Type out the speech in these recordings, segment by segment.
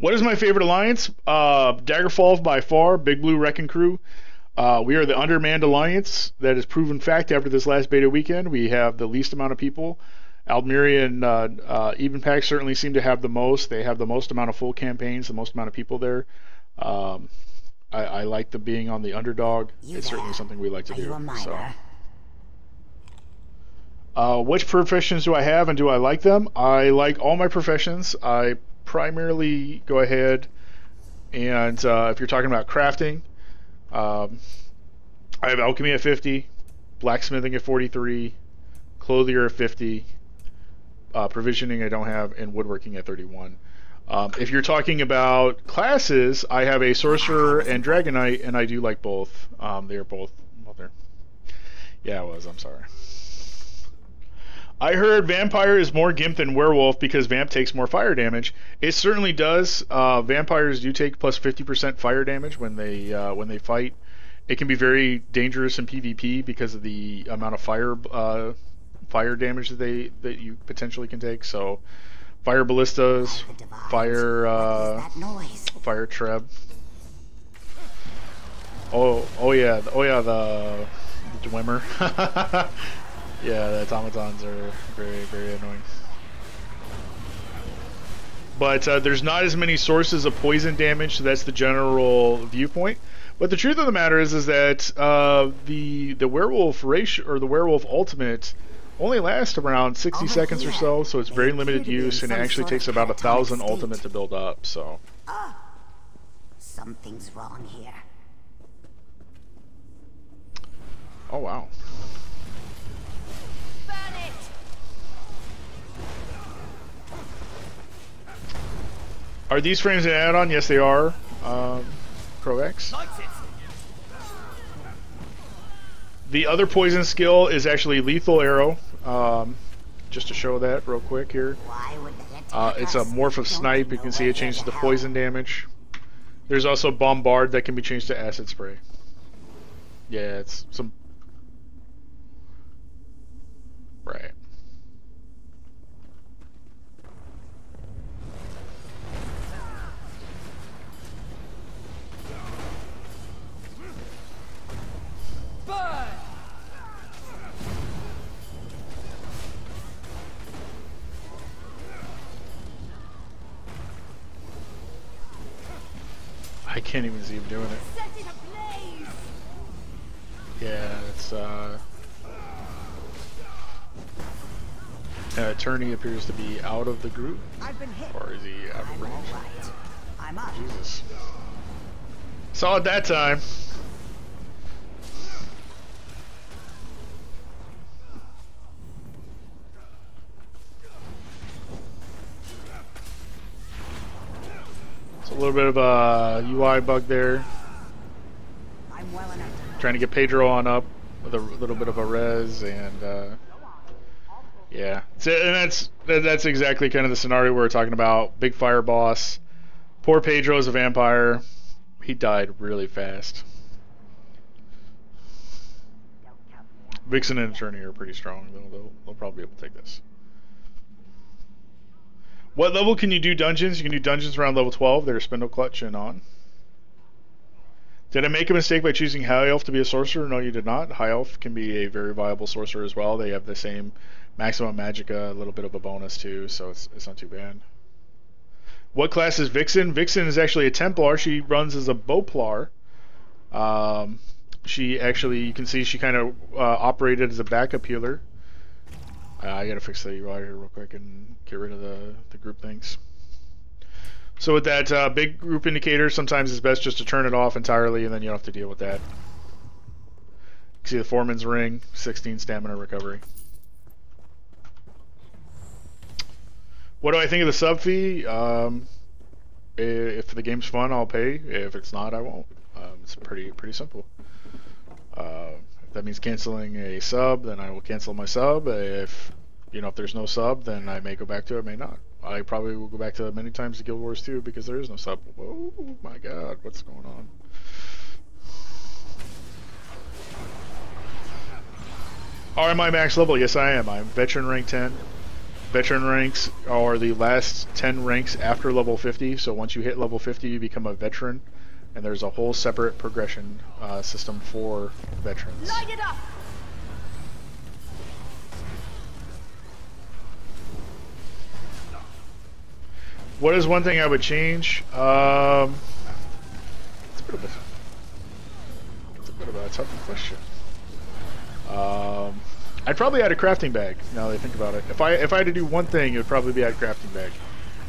What is my favorite alliance? Daggerfall by far, Big Blue Wrecking Crew. We are the undermanned alliance that is proven fact after this last beta weekend. We have the least amount of people. Almeria and Evenpack certainly seem to have the most. They have the most amount of full campaigns, the most amount of people there. I like the being on the underdog. It's certainly something we like to do. So, which professions do I have and do I like them? I like all my professions. I primarily go ahead and if you're talking about crafting, I have alchemy at 50, blacksmithing at 43, clothier at 50, provisioning I don't have, and woodworking at 31. If you're talking about classes, I have a sorcerer and dragon knight, and I do like both. They are both, well, they're, yeah, it was, I'm sorry. I heard vampire is more gimp than werewolf because vamp takes more fire damage. It certainly does. Vampires do take plus 50% fire damage when they fight. It can be very dangerous in PvP because of the amount of fire damage that you potentially can take. So, fire ballistas, fire treb. Oh yeah, the Dwemer. Yeah, the automatons are very, very annoying. But there's not as many sources of poison damage, so that's the general viewpoint. But the truth of the matter is that the werewolf ratio or the werewolf ultimate only lasts around 60 seconds or so, so it's very limited use, and it actually takes about 1,000 ultimate to build up. So. Something's wrong here. Oh wow. Are these frames an add-on? Yes, they are. Pro-X. The other poison skill is actually lethal arrow. Just to show that real quick here. It's a morph of snipe. You can see it changes the poison damage. There's also bombard that can be changed to acid spray. Yeah, it's some. Right. I can't even see him doing it. Yeah, it's Attorney appears to be out of the group. Or is he out of range? I'm up. Jesus. Saw it that time. A little bit of a UI bug there. I'm well enough. Trying to get Pedro on up with a little bit of a res, and yeah. So, and that's exactly kind of the scenario we're talking about. Big fire boss. Poor Pedro is a vampire. He died really fast. Vixen and Attorney are pretty strong. They'll probably be able to take this. What level can you do dungeons? You can do dungeons around level 12. They're Spindle Clutch and on. Did I make a mistake by choosing High Elf to be a sorcerer? No, you did not. High Elf can be a very viable sorcerer as well. They have the same maximum magicka, a little bit of a bonus too, so it's not too bad. What class is Vixen? Vixen is actually a Templar. She runs as a Bowplar. She actually, you can see she kind of operated as a backup healer. I gotta fix the UI here real quick and get rid of the group things. So with that big group indicator, sometimes it's best just to turn it off entirely, and then you don't have to deal with that. You can see the Foreman's Ring, 16 stamina recovery. What do I think of the sub fee? If the game's fun, I'll pay. If it's not, I won't. It's pretty simple. If that means canceling a sub, then I will cancel my sub. If there's no sub, then I may go back to it, may not. I probably will go back to it many times to Guild Wars 2 because there is no sub. Oh my god, what's going on? Am I max level? Yes, I am. I'm veteran rank 10. Veteran ranks are the last 10 ranks after level 50, so once you hit level 50 you become a veteran, and there's a whole separate progression system for veterans. Light it up. What is one thing I would change? It's a bit of a tough question. I'd probably add a crafting bag, now that I think about it. If I had to do one thing, it would probably be add a crafting bag.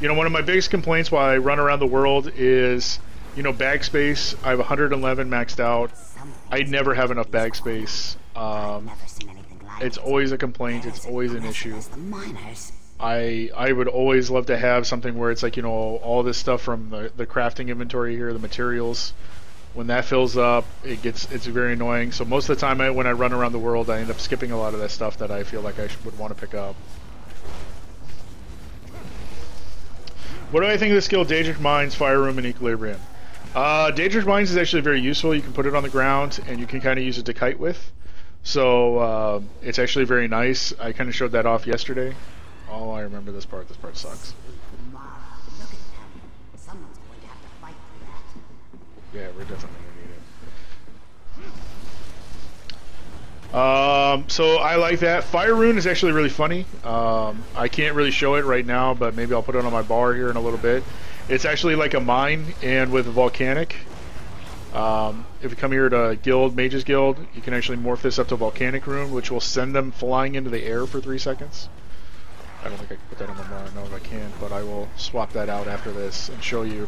You know, one of my biggest complaints while I run around the world is, you know, bag space. I have 111 maxed out. I never have enough bag space. It's always a complaint, it's always an issue. I would always love to have something where it's like, you know, all this stuff from the crafting inventory here, the materials. When that fills up, it's very annoying. So most of the time when I run around the world, I end up skipping a lot of that stuff that I feel like I would want to pick up. What do I think of the skill Daedric Mines, Fire Room, and Equilibrium? Daedric Mines is actually very useful. You can put it on the ground, and you can kind of use it to kite with. So it's actually very nice. I kind of showed that off yesterday. Oh, I remember this part. This part sucks. Yeah, we're definitely gonna need it. So I like that. Fire Rune is actually really funny. I can't really show it right now, but maybe I'll put it on my bar here in a little bit. It's actually like a mine, and with a volcanic. If you come here to Guild, Mages Guild, you can actually morph this up to Volcanic Rune, which will send them flying into the air for 3 seconds. I don't think I can put that on my bar. I don't know if I can, but I will swap that out after this and show you.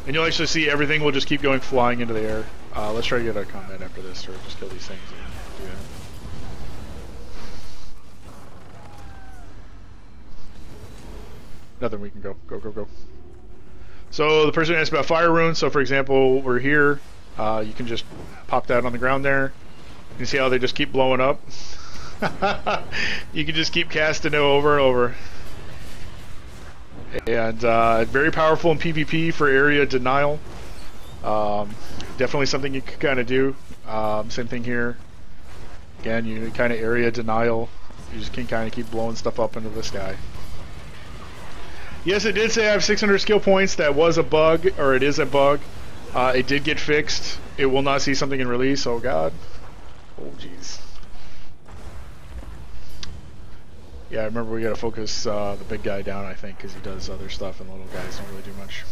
And you'll actually see everything will just keep going flying into the air. Let's try to get a combat after this, or just kill these things and do that. Nothing, we can go. Go. So the person asked about Fire Rune. So for example, we're here. You can just pop that on the ground there. You see how they just keep blowing up? You can just keep casting it over and over. And very powerful in PvP for area denial. Definitely something you can kind of do. Same thing here. Again, you kind of area denial. You just can kind of keep blowing stuff up into the sky. Yes, it did say I have 600 skill points. That was a bug, or it is a bug. It did get fixed. It will not see something in release. Oh god. Oh jeez. Yeah, I remember we gotta focus the big guy down, I think, because he does other stuff and the little guys don't really do much.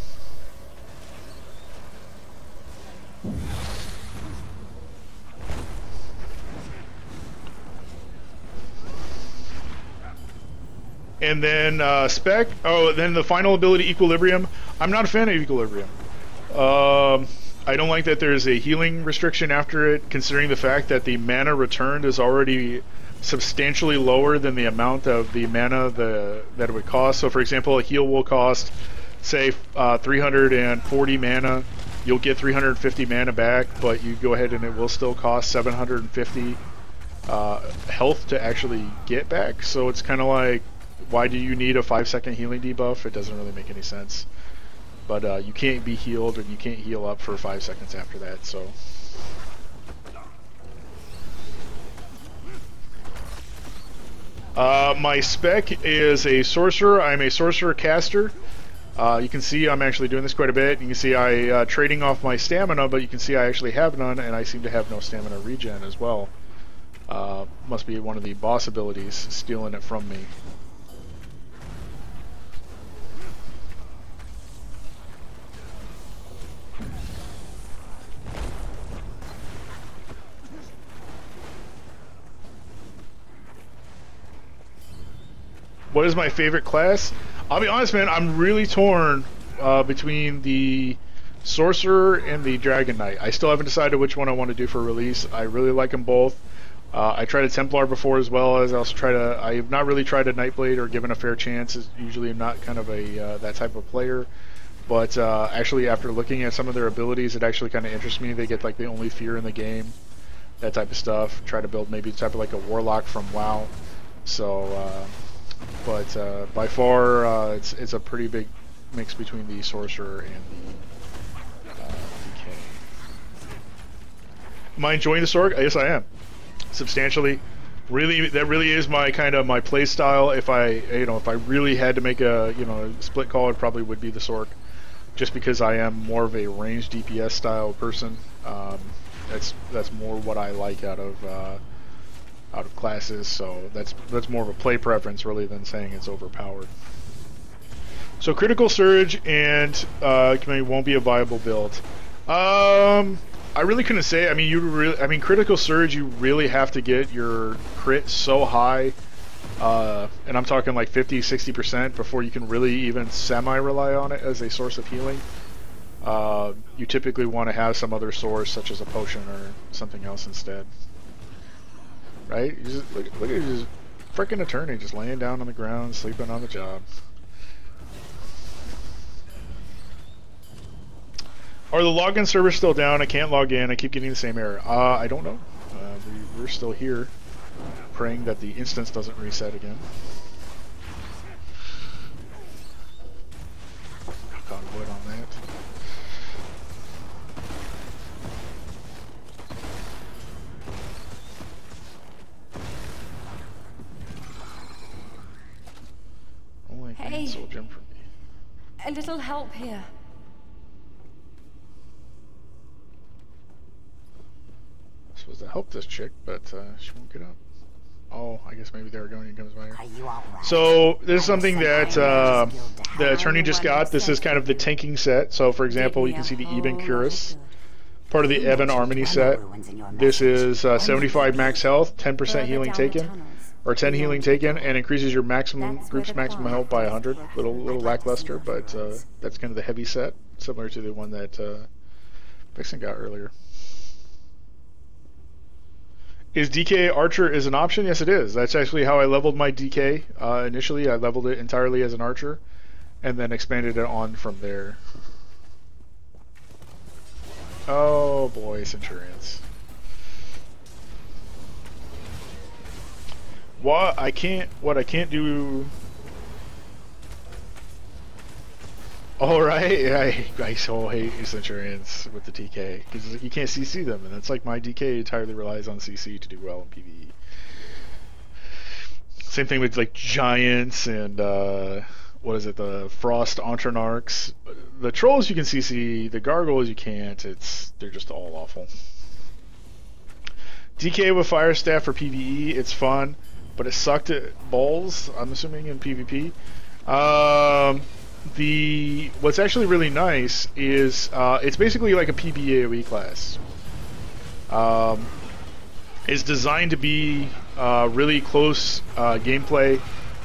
And then spec. Oh, then the final ability, Equilibrium. I'm not a fan of Equilibrium. I don't like that there's a healing restriction after it, considering the fact that the mana returned is already substantially lower than the amount of the mana that it would cost. So for example, a heal will cost, say, 340 mana. You'll get 350 mana back, but you go ahead and it will still cost 750 health to actually get back. So it's kind of like, why do you need a 5-second healing debuff? It doesn't really make any sense. But you can't be healed, and you can't heal up for 5 seconds after that, so... my spec is a Sorcerer. I'm a Sorcerer caster. You can see I'm actually doing this quite a bit. You can see I trading off my stamina, but you can see I actually have none, and I seem to have no stamina regen as well. Must be one of the boss abilities stealing it from me. What is my favorite class? I'll be honest, man, I'm really torn between the Sorcerer and the Dragon Knight. I still haven't decided which one I want to do for release. I really like them both. I tried a Templar before as well as I also tried a... I have not really tried a Nightblade or given a fair chance. Usually I'm not kind of a that type of player. But actually after looking at some of their abilities, it actually kind of interests me. They get like the only fear in the game. That type of stuff. Try to build maybe type of like a Warlock from WoW. So... but by far, it's a pretty big mix between the Sorcerer and the DK. Am I enjoying the Sorg? Yes, I am. Substantially. Really, that really is my kind of my play style. If I really had to make a split call, it probably would be the Sorc, just because I am more of a ranged DPS style person. That's more what I like out of classes. So that's more of a play preference really than saying it's overpowered. So critical surge and community won't be a viable build. I really couldn't say. I mean, critical surge, you really have to get your crit so high, and I'm talking like 50-60% before you can really even semi-rely on it as a source of healing. You typically want to have some other source, such as a potion or something else instead. Right? You just, look at this freaking attorney just laying down on the ground, sleeping on the job. Are the login servers still down? I can't log in. I keep getting the same error. I don't know. We're still here, praying that the instance doesn't reset again. Knock on wood on that. Only Hey. soul gem for me. A little help here. Supposed to help this chick, but she won't get up. Oh, I guess maybe the Argonian comes by here. Are you all right? So this is something that the attorney just got. This is kind of the tanking set. So for example, you can see the Eben Cuirass, part of the Eben Harmony set. This is 75 max health, 10% healing taken, or 10 healing taken, and increases your group's maximum health by 100. Little lackluster, but that's kind of the heavy set, similar to the one that Vixen got earlier. Is DK Archer is an option? Yes, it is. That's actually how I leveled my DK. Initially, I leveled it entirely as an Archer, and then expanded it on from there. Oh boy, Centurions. What I can't do. All right, I so hate Centurions with the DK because you can't CC them, and it's like my DK entirely relies on CC to do well in PvE. Same thing with like Giants and what is it, the Frost Entrenarchs. The Trolls you can CC, the Gargoyles you can't. They're just all awful. DK with Fire Staff for PvE, it's fun, but it sucked at balls. I'm assuming in PvP. What's actually really nice is it's basically like a PvE class. It's designed to be really close gameplay,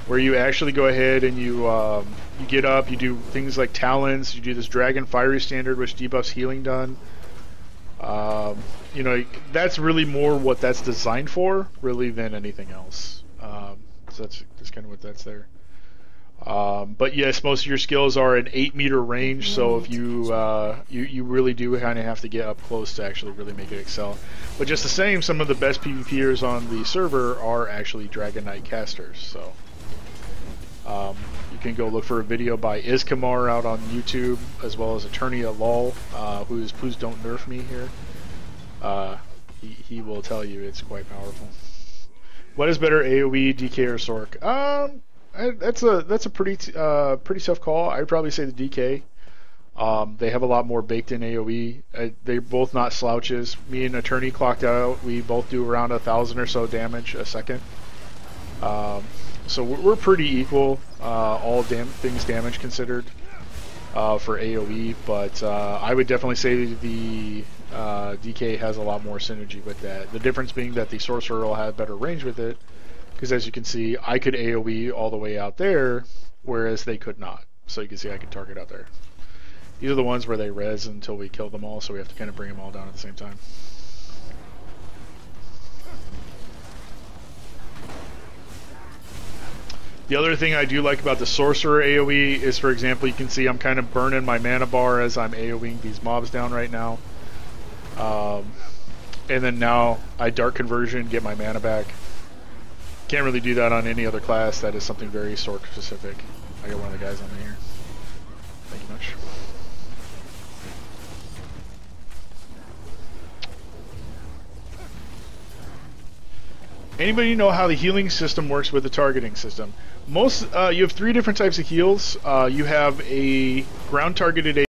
where you actually go ahead and you get up, you do things like talents, you do this Dragon Fiery Standard, which debuffs healing done. That's really more what that's designed for, really, than anything else. So that's kind of what that's there. But yes, most of your skills are an 8-meter range, so if you really do kind of have to get up close to actually really make it excel. But just the same, some of the best PvPers on the server are actually Dragon Knight casters. So you can go look for a video by Iskamar out on YouTube, as well as Attorneyatlawl, who's Please Don't Nerf Me here. He will tell you it's quite powerful. What is better, AoE, DK, or Sorc? That's a pretty tough call. I'd probably say the DK. They have a lot more baked in AoE. They're both not slouches. Me and Attorney clocked out. We both do around 1,000 or so damage a second. So we're pretty equal, all things damage considered, for AoE. But I would definitely say the DK has a lot more synergy with that. The difference being that the Sorcerer will have better range with it. Because as you can see, I could AoE all the way out there, whereas they could not. So you can see I can target out there. These are the ones where they res until we kill them all, so we have to kind of bring them all down at the same time. The other thing I do like about the Sorcerer AoE is, for example, you can see I'm kind of burning my mana bar as I'm AoEing these mobs down right now. And then now I Dark Conversion, get my mana back. Can't really do that on any other class. That is something very Sorc specific. I got one of the guys on me here. Thank you much. Anybody know how the healing system works with the targeting system? You have 3 different types of heals. You have a ground targeted